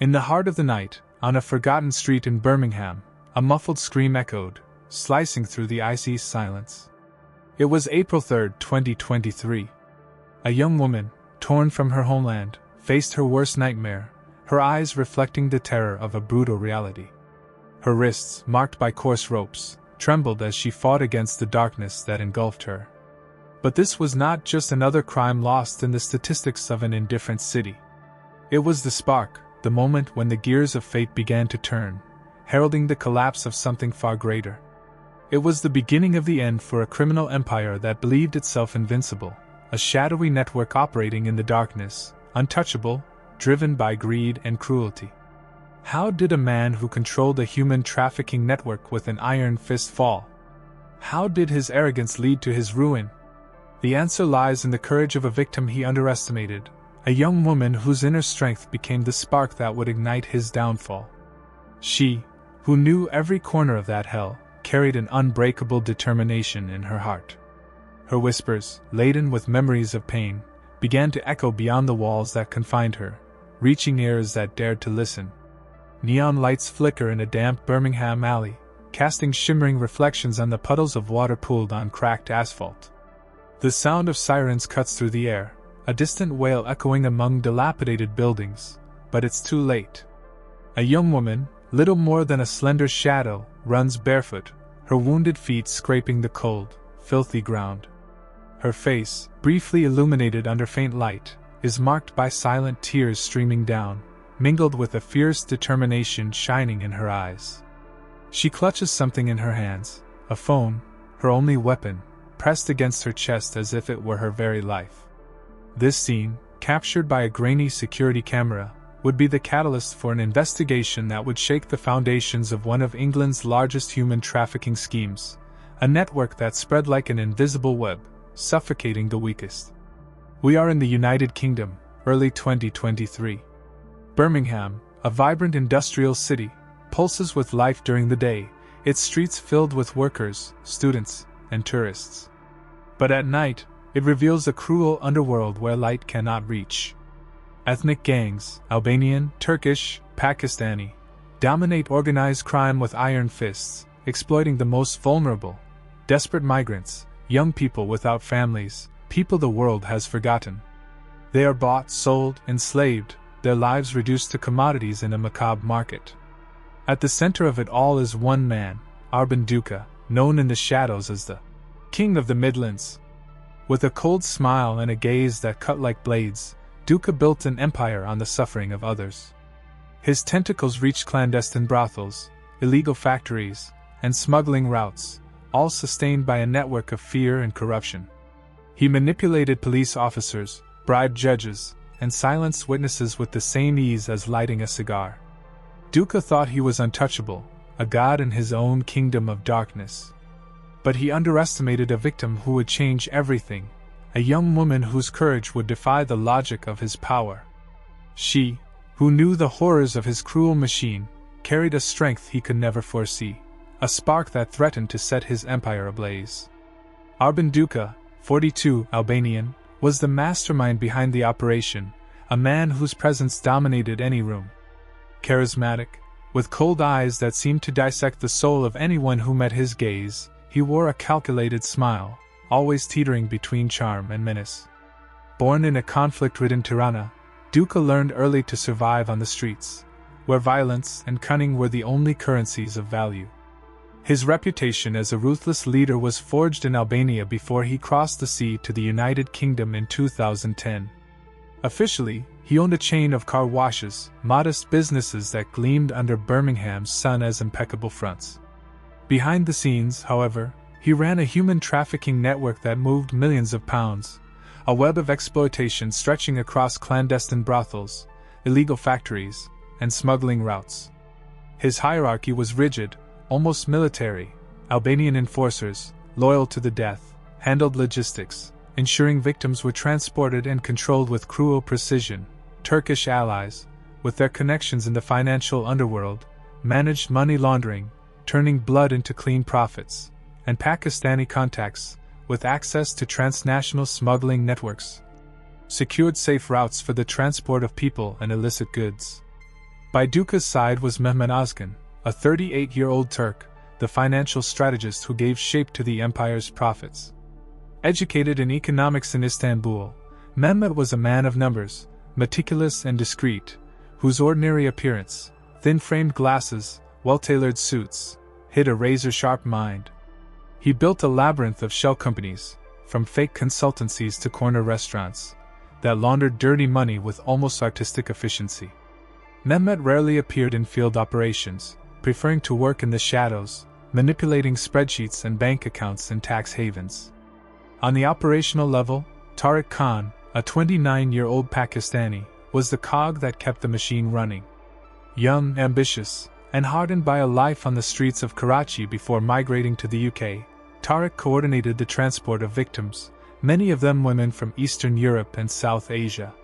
In the heart of the night, on a forgotten street in Birmingham, a muffled scream echoed, slicing through the icy silence. It was April 3, 2023. A young woman, torn from her homeland, faced her worst nightmare, her eyes reflecting the terror of a brutal reality. Her wrists, marked by coarse ropes, trembled as she fought against the darkness that engulfed her. But this was not just another crime lost in the statistics of an indifferent city. It was the spark, the moment when the gears of fate began to turn, heralding the collapse of something far greater. It was the beginning of the end for a criminal empire that believed itself invincible, a shadowy network operating in the darkness, untouchable, driven by greed and cruelty. How did a man who controlled a human trafficking network with an iron fist fall? How did his arrogance lead to his ruin? The answer lies in the courage of a victim he underestimated, a young woman whose inner strength became the spark that would ignite his downfall. She, who knew every corner of that hell, carried an unbreakable determination in her heart. Her whispers, laden with memories of pain, began to echo beyond the walls that confined her, reaching ears that dared to listen. Neon lights flicker in a damp Birmingham alley, casting shimmering reflections on the puddles of water pooled on cracked asphalt. The sound of sirens cuts through the air, a distant wail echoing among dilapidated buildings, but it's too late. A young woman, little more than a slender shadow, runs barefoot, her wounded feet scraping the cold, filthy ground. Her face, briefly illuminated under faint light, is marked by silent tears streaming down, mingled with a fierce determination shining in her eyes. She clutches something in her hands, a phone, her only weapon, pressed against her chest as if it were her very life. This scene, captured by a grainy security camera, would be the catalyst for an investigation that would shake the foundations of one of England's largest human trafficking schemes, a network that spread like an invisible web, suffocating the weakest. We are in the United Kingdom, early 2023. Birmingham, a vibrant industrial city, pulses with life during the day, its streets filled with workers, students, and tourists. But at night, it reveals a cruel underworld where light cannot reach. Ethnic gangs, Albanian, Turkish, Pakistani, dominate organized crime with iron fists, exploiting the most vulnerable, desperate migrants, young people without families, people the world has forgotten. They are bought, sold, enslaved, their lives reduced to commodities in a macabre market. At the center of it all is one man, Arben Duka, known in the shadows as the King of the Midlands. With a cold smile and a gaze that cut like blades, Duka built an empire on the suffering of others. His tentacles reached clandestine brothels, illegal factories, and smuggling routes, all sustained by a network of fear and corruption. He manipulated police officers, bribed judges, and silenced witnesses with the same ease as lighting a cigar. Duka thought he was untouchable, a god in his own kingdom of darkness. But he underestimated a victim who would change everything, a young woman whose courage would defy the logic of his power. She, who knew the horrors of his cruel machine, carried a strength he could never foresee, a spark that threatened to set his empire ablaze. Arben Duka, 42, Albanian, was the mastermind behind the operation, a man whose presence dominated any room. Charismatic, with cold eyes that seemed to dissect the soul of anyone who met his gaze, he wore a calculated smile, always teetering between charm and menace. Born in a conflict-ridden Tirana, Duka learned early to survive on the streets, where violence and cunning were the only currencies of value. His reputation as a ruthless leader was forged in Albania before he crossed the sea to the United Kingdom in 2010. Officially, he owned a chain of car washes, modest businesses that gleamed under Birmingham's sun as impeccable fronts. Behind the scenes, however, he ran a human trafficking network that moved millions of pounds, a web of exploitation stretching across clandestine brothels, illegal factories, and smuggling routes. His hierarchy was rigid, almost military. Albanian enforcers, loyal to the death, handled logistics, ensuring victims were transported and controlled with cruel precision. Turkish allies, with their connections in the financial underworld, managed money laundering, turning blood into clean profits, and Pakistani contacts, with access to transnational smuggling networks, secured safe routes for the transport of people and illicit goods. By Duka's side was Mehmet Ozcan, a 38-year-old Turk, the financial strategist who gave shape to the empire's profits. Educated in economics in Istanbul, Mehmet was a man of numbers, meticulous and discreet, whose ordinary appearance, thin-framed glasses, well-tailored suits, hid a razor-sharp mind. He built a labyrinth of shell companies, from fake consultancies to corner restaurants, that laundered dirty money with almost artistic efficiency. Mehmet rarely appeared in field operations, preferring to work in the shadows, manipulating spreadsheets and bank accounts in tax havens. On the operational level, Tariq Khan, a 29-year-old Pakistani, was the cog that kept the machine running. Young, ambitious, and hardened by a life on the streets of Karachi before migrating to the UK, Tariq coordinated the transport of victims, many of them women from Eastern Europe and South Asia.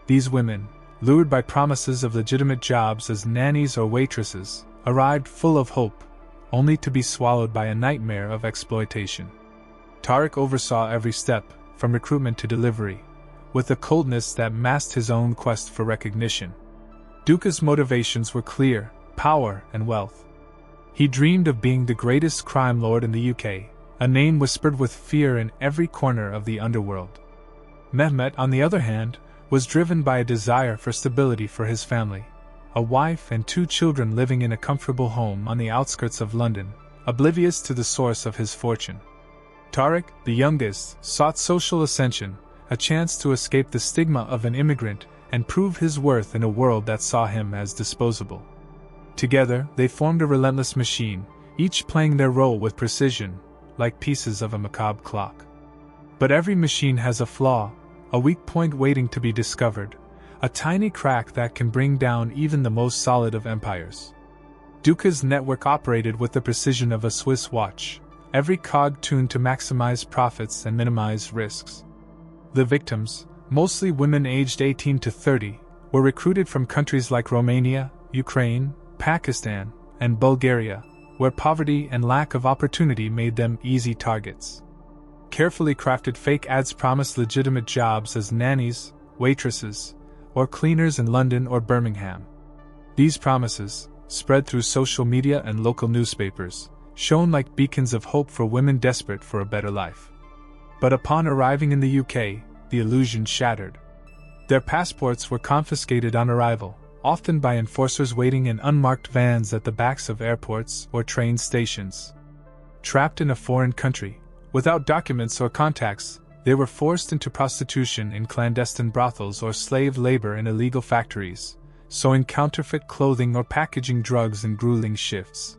These women, lured by promises of legitimate jobs as nannies or waitresses, arrived full of hope, only to be swallowed by a nightmare of exploitation. Tariq oversaw every step, from recruitment to delivery, with a coldness that masked his own quest for recognition. Duka's motivations were clear: power and wealth. He dreamed of being the greatest crime lord in the UK, a name whispered with fear in every corner of the underworld. Mehmet, on the other hand, was driven by a desire for stability for his family, a wife and 2 children living in a comfortable home on the outskirts of London, oblivious to the source of his fortune. Tariq, the youngest, sought social ascension, a chance to escape the stigma of an immigrant and prove his worth in a world that saw him as disposable. Together, they formed a relentless machine, each playing their role with precision, like pieces of a macabre clock. But every machine has a flaw, a weak point waiting to be discovered, a tiny crack that can bring down even the most solid of empires. Duka's network operated with the precision of a Swiss watch, every cog tuned to maximize profits and minimize risks. The victims, mostly women aged 18 to 30, were recruited from countries like Romania, Ukraine, Pakistan, and Bulgaria, where poverty and lack of opportunity made them easy targets. Carefully crafted fake ads promised legitimate jobs as nannies, waitresses, or cleaners in London or Birmingham. These promises, spread through social media and local newspapers, shone like beacons of hope for women desperate for a better life. But upon arriving in the UK, the illusion shattered. Their passports were confiscated on arrival, often by enforcers waiting in unmarked vans at the backs of airports or train stations. Trapped in a foreign country, without documents or contacts, they were forced into prostitution in clandestine brothels or slave labor in illegal factories, sewing counterfeit clothing or packaging drugs in grueling shifts.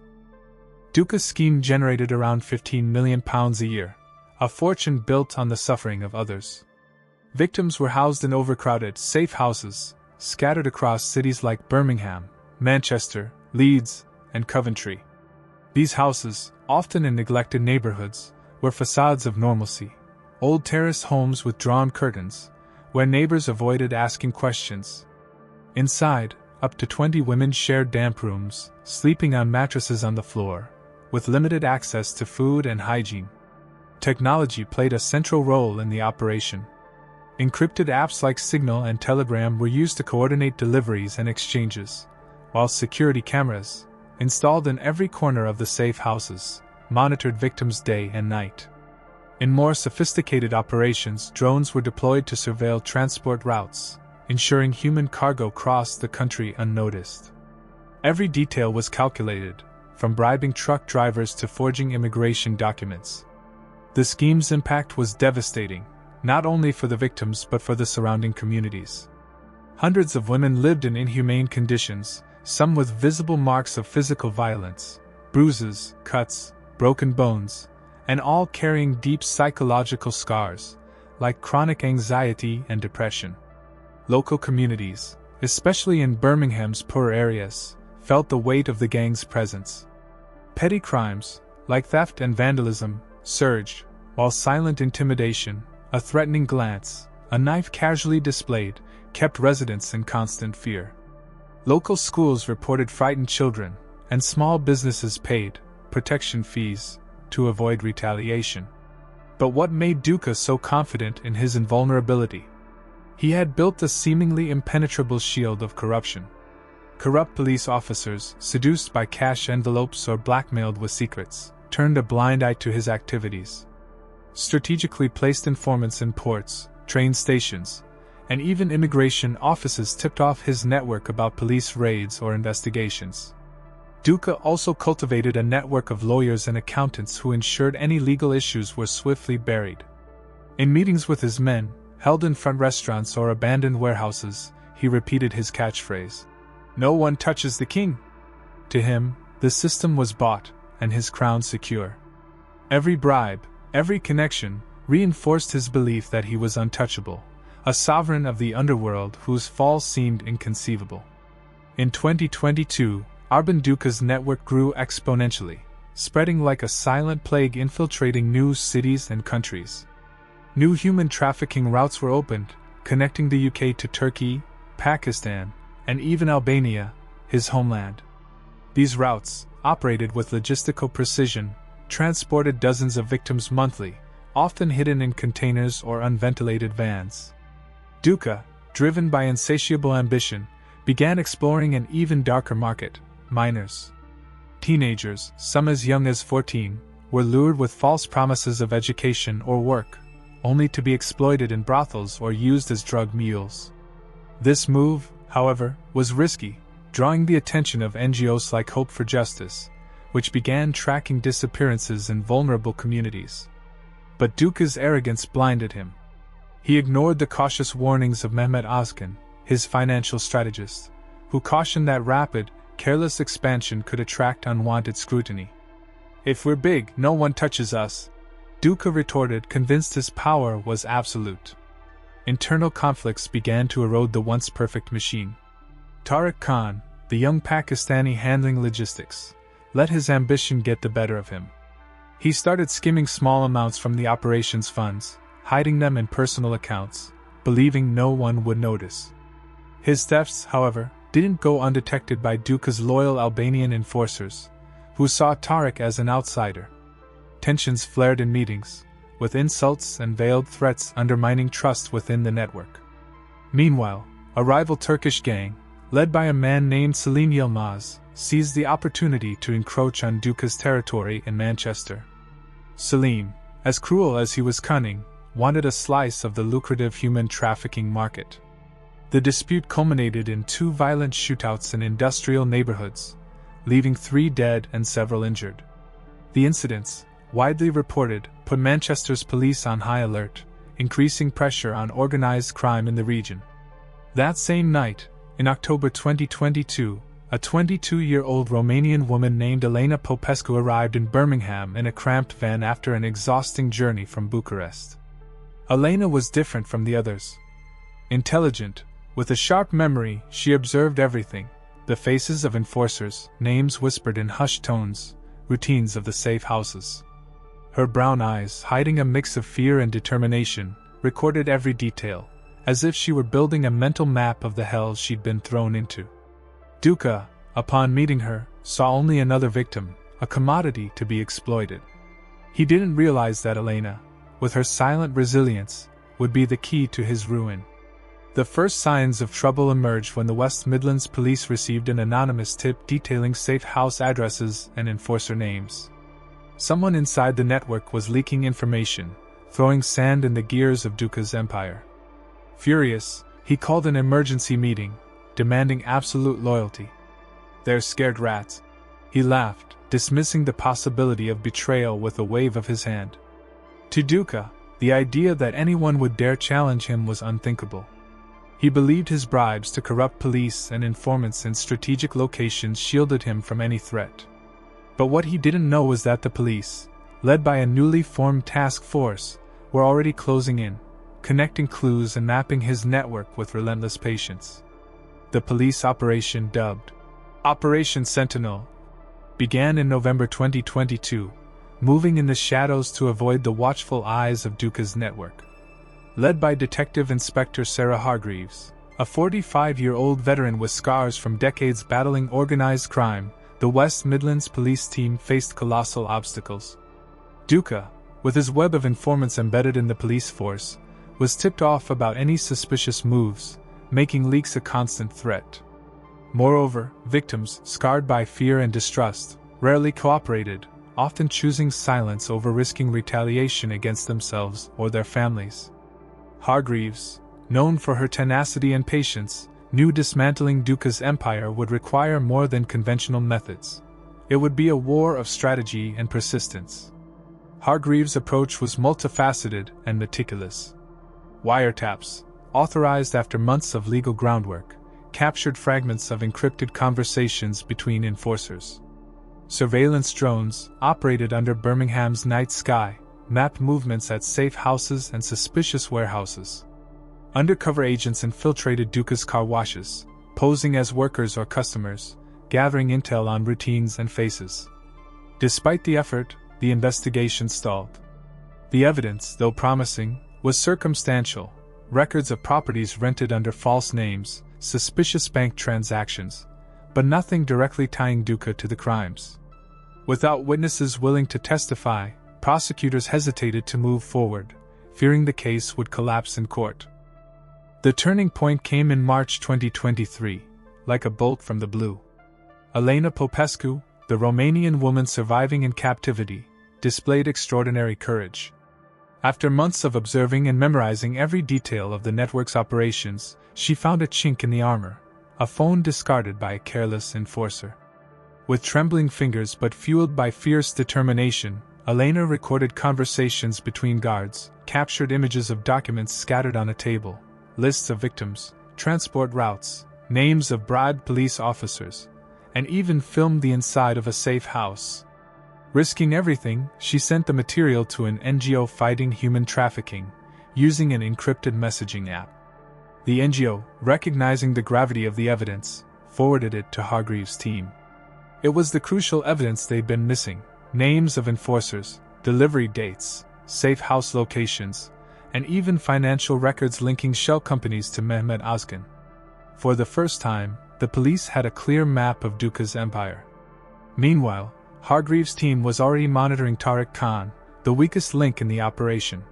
Duka's scheme generated around £15 million a year, a fortune built on the suffering of others. Victims were housed in overcrowded, safe houses, scattered across cities like Birmingham, Manchester, Leeds, and Coventry. These houses, often in neglected neighborhoods, were facades of normalcy, old terrace homes with drawn curtains, where neighbors avoided asking questions. Inside, up to 20 women shared damp rooms, sleeping on mattresses on the floor, with limited access to food and hygiene. Technology played a central role in the operation. Encrypted apps like Signal and Telegram were used to coordinate deliveries and exchanges, while security cameras, installed in every corner of the safe houses, monitored victims day and night. In more sophisticated operations, drones were deployed to surveil transport routes, ensuring human cargo crossed the country unnoticed. Every detail was calculated, from bribing truck drivers to forging immigration documents. The scheme's impact was devastating, not only for the victims but for the surrounding communities. Hundreds of women lived in inhumane conditions, some with visible marks of physical violence, bruises, cuts, broken bones, and all carrying deep psychological scars, like chronic anxiety and depression. Local communities, especially in Birmingham's poorer areas, felt the weight of the gang's presence. Petty crimes, like theft and vandalism, surged, while silent intimidation, a threatening glance, a knife casually displayed, kept residents in constant fear. Local schools reported frightened children, and small businesses paid protection fees to avoid retaliation. But what made Duka so confident in his invulnerability? He had built a seemingly impenetrable shield of corruption. Corrupt police officers, seduced by cash envelopes or blackmailed with secrets, turned a blind eye to his activities. Strategically placed informants in ports, train stations, and even immigration offices tipped off his network about police raids or investigations. Duka also cultivated a network of lawyers and accountants who ensured any legal issues were swiftly buried. In meetings with his men, held in front restaurants or abandoned warehouses, he repeated his catchphrase, "No one touches the king." To him, the system was bought, and his crown secure. Every bribe, every connection, reinforced his belief that he was untouchable, a sovereign of the underworld whose fall seemed inconceivable. In 2022, Arben Duka's network grew exponentially, spreading like a silent plague, infiltrating new cities and countries. New human trafficking routes were opened, connecting the UK to Turkey, Pakistan, and even Albania, his homeland. These routes, operated with logistical precision, transported dozens of victims monthly, often hidden in containers or unventilated vans. Duka, driven by insatiable ambition, began exploring an even darker market: minors. Teenagers, some as young as 14, were lured with false promises of education or work, only to be exploited in brothels or used as drug mules. This move, however, was risky, drawing the attention of NGOs like Hope for Justice, which began tracking disappearances in vulnerable communities. But Duka's arrogance blinded him. He ignored the cautious warnings of Mehmet Ozcan, his financial strategist, who cautioned that rapid, careless expansion could attract unwanted scrutiny. "If we're big, no one touches us," Duka retorted, convinced his power was absolute. Internal conflicts began to erode the once perfect machine. Tariq Khan, the young Pakistani handling logistics, let his ambition get the better of him. He started skimming small amounts from the operations funds, hiding them in personal accounts, believing no one would notice. His thefts, however, didn't go undetected by Duka's loyal Albanian enforcers, who saw Tariq as an outsider. Tensions flared in meetings, with insults and veiled threats undermining trust within the network. Meanwhile, a rival Turkish gang, led by a man named Selim Yilmaz, seized the opportunity to encroach on Duka's territory in Manchester. Selim, as cruel as he was cunning, wanted a slice of the lucrative human trafficking market. The dispute culminated in 2 violent shootouts in industrial neighborhoods, leaving 3 dead and several injured. The incidents, widely reported, put Manchester's police on high alert, increasing pressure on organized crime in the region. That same night, in October 2022, a 22-year-old Romanian woman named Elena Popescu arrived in Birmingham in a cramped van after an exhausting journey from Bucharest. Elena was different from the others. Intelligent, with a sharp memory, she observed everything: the faces of enforcers, names whispered in hushed tones, routines of the safe houses. Her brown eyes, hiding a mix of fear and determination, recorded every detail, as if she were building a mental map of the hell she'd been thrown into. Duka, upon meeting her, saw only another victim, a commodity to be exploited. He didn't realize that Elena, with her silent resilience, would be the key to his ruin. The first signs of trouble emerged when the West Midlands police received an anonymous tip detailing safe house addresses and enforcer names. Someone inside the network was leaking information, throwing sand in the gears of Duka's empire. Furious, he called an emergency meeting, demanding absolute loyalty. "They're scared rats," he laughed, dismissing the possibility of betrayal with a wave of his hand. To Duka, the idea that anyone would dare challenge him was unthinkable. He believed his bribes to corrupt police and informants in strategic locations shielded him from any threat. But what he didn't know was that the police, led by a newly formed task force, were already closing in, connecting clues and mapping his network with relentless patience. The police operation, dubbed Operation Sentinel, began in November 2022, moving in the shadows to avoid the watchful eyes of Duka's network. Led by Detective Inspector Sarah Hargreaves, a 45-year-old veteran with scars from decades battling organized crime, the West Midlands police team faced colossal obstacles. Duka, with his web of informants embedded in the police force, was tipped off about any suspicious moves, making leaks a constant threat. Moreover, victims, scarred by fear and distrust, rarely cooperated, often choosing silence over risking retaliation against themselves or their families. Hargreaves, known for her tenacity and patience, knew dismantling Duka's empire would require more than conventional methods. It would be a war of strategy and persistence. Hargreaves' approach was multifaceted and meticulous. Wiretaps, authorized after months of legal groundwork, captured fragments of encrypted conversations between enforcers. Surveillance drones, operated under Birmingham's night sky, mapped movements at safe houses and suspicious warehouses. Undercover agents infiltrated Duka's car washes, posing as workers or customers, gathering intel on routines and faces. Despite the effort, the investigation stalled. The evidence, though promising, was circumstantial: records of properties rented under false names, suspicious bank transactions, but nothing directly tying Duka to the crimes. Without witnesses willing to testify, prosecutors hesitated to move forward, fearing the case would collapse in court. The turning point came in March 2023, like a bolt from the blue. Elena Popescu, the Romanian woman surviving in captivity, displayed extraordinary courage. After months of observing and memorizing every detail of the network's operations, she found a chink in the armor, a phone discarded by a careless enforcer. With trembling fingers but fueled by fierce determination, Elena recorded conversations between guards, captured images of documents scattered on a table, lists of victims, transport routes, names of bribed police officers, and even filmed the inside of a safe house. Risking everything, she sent the material to an NGO fighting human trafficking, using an encrypted messaging app. The NGO, recognizing the gravity of the evidence, forwarded it to Hargreaves' team. It was the crucial evidence they'd been missing: names of enforcers, delivery dates, safe house locations, and even financial records linking shell companies to Mehmet Ozcan. For the first time, the police had a clear map of Duka's empire. Meanwhile, Hargreaves' team was already monitoring Tariq Khan, the weakest link in the operation.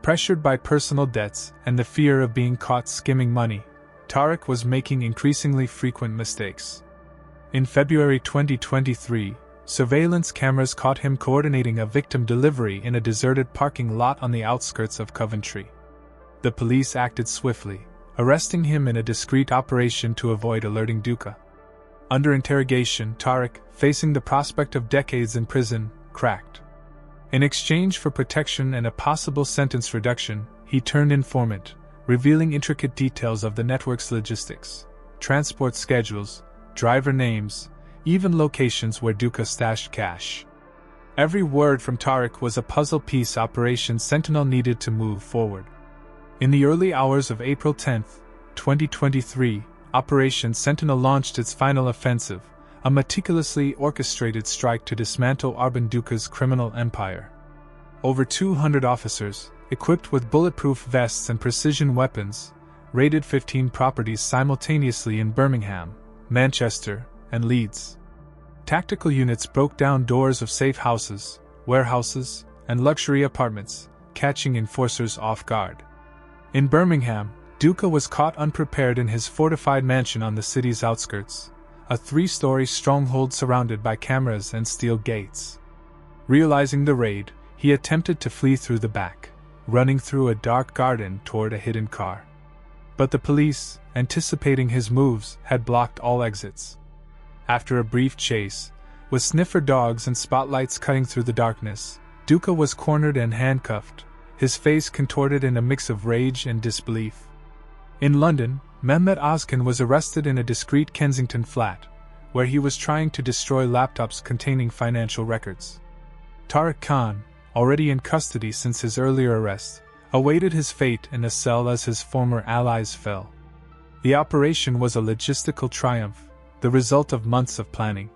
Pressured by personal debts and the fear of being caught skimming money, Tariq was making increasingly frequent mistakes. In February 2023, surveillance cameras caught him coordinating a victim delivery in a deserted parking lot on the outskirts of Coventry. The police acted swiftly, arresting him in a discreet operation to avoid alerting Duka. Under interrogation, Tariq, facing the prospect of decades in prison, cracked. In exchange for protection and a possible sentence reduction, he turned informant, revealing intricate details of the network's logistics, transport schedules, driver names, even locations where Duka stashed cash. Every word from Tariq was a puzzle piece Operation Sentinel needed to move forward. In the early hours of April 10, 2023, Operation Sentinel launched its final offensive, a meticulously orchestrated strike to dismantle Arben Duka's criminal empire. Over 200 officers, equipped with bulletproof vests and precision weapons, raided 15 properties simultaneously in Birmingham, Manchester, and Leeds. Tactical units broke down doors of safe houses, warehouses, and luxury apartments, catching enforcers off guard. In Birmingham, Duka was caught unprepared in his fortified mansion on the city's outskirts, a 3-story stronghold surrounded by cameras and steel gates. Realizing the raid, he attempted to flee through the back, running through a dark garden toward a hidden car. But the police, anticipating his moves, had blocked all exits. After a brief chase, with sniffer dogs and spotlights cutting through the darkness, Duka was cornered and handcuffed, his face contorted in a mix of rage and disbelief. In London, Mehmet Ozcan was arrested in a discreet Kensington flat, where he was trying to destroy laptops containing financial records. Tariq Khan, already in custody since his earlier arrest, awaited his fate in a cell as his former allies fell. The operation was a logistical triumph, the result of months of planning.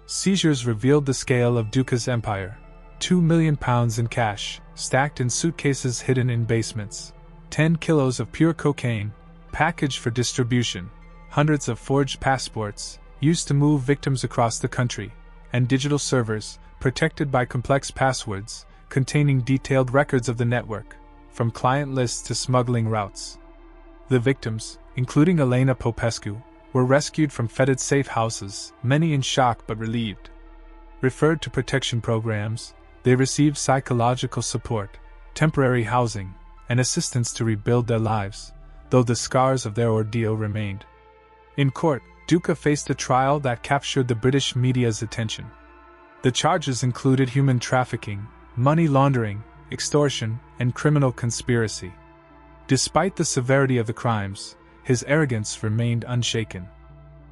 Seizures revealed the scale of Duka's empire: £2 million in cash, stacked in suitcases hidden in basements, 10 kilos of pure cocaine, packaged for distribution, hundreds of forged passports, used to move victims across the country, and digital servers, protected by complex passwords, containing detailed records of the network, from client lists to smuggling routes. The victims, including Elena Popescu, were rescued from fetid safe houses, many in shock but relieved. Referred to protection programs, they received psychological support, temporary housing, and assistance to rebuild their lives, though the scars of their ordeal remained. In court, Duka faced a trial that captured the British media's attention. The charges included human trafficking, money laundering, extortion, and criminal conspiracy. Despite the severity of the crimes, his arrogance remained unshaken.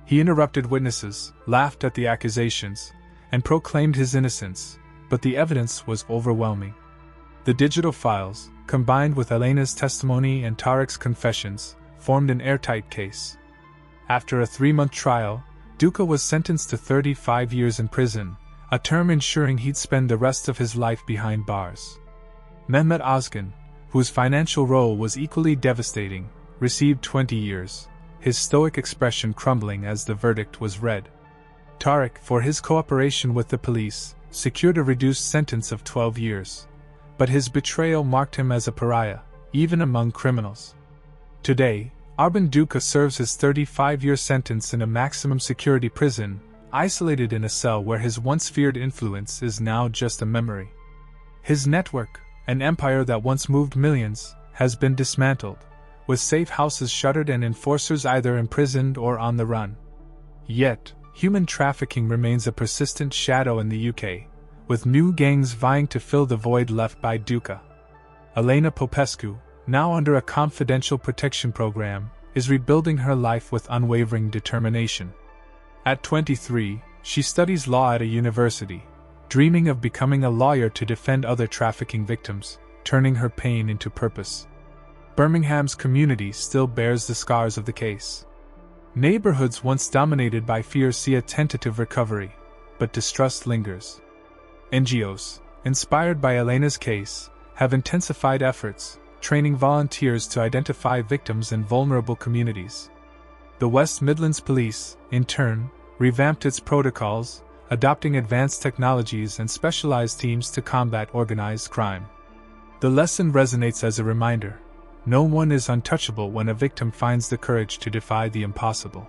He interrupted witnesses, laughed at the accusations, and proclaimed his innocence, but the evidence was overwhelming. The digital files, combined with Elena's testimony and Tariq's confessions, formed an airtight case. After a 3-month trial, Duka was sentenced to 35 years in prison, a term ensuring he'd spend the rest of his life behind bars. Mehmet Ozcan, whose financial role was equally devastating, received 20 years, his stoic expression crumbling as the verdict was read. Tariq, for his cooperation with the police, secured a reduced sentence of 12 years. But his betrayal marked him as a pariah, even among criminals. Today, Arben Duka serves his 35-year sentence in a maximum security prison, isolated in a cell where his once feared influence is now just a memory. His network, an empire that once moved millions, has been dismantled, with safe houses shuttered and enforcers either imprisoned or on the run. Yet, human trafficking remains a persistent shadow in the UK, with new gangs vying to fill the void left by Duka. Elena Popescu, now under a confidential protection program, is rebuilding her life with unwavering determination. At 23, she studies law at a university, dreaming of becoming a lawyer to defend other trafficking victims, turning her pain into purpose. Birmingham's community still bears the scars of the case. Neighborhoods once dominated by fear see a tentative recovery, but distrust lingers. NGOs, inspired by Elena's case, have intensified efforts, training volunteers to identify victims in vulnerable communities. The West Midlands Police, in turn, revamped its protocols, adopting advanced technologies and specialized teams to combat organized crime. The lesson resonates as a reminder: no one is untouchable when a victim finds the courage to defy the impossible.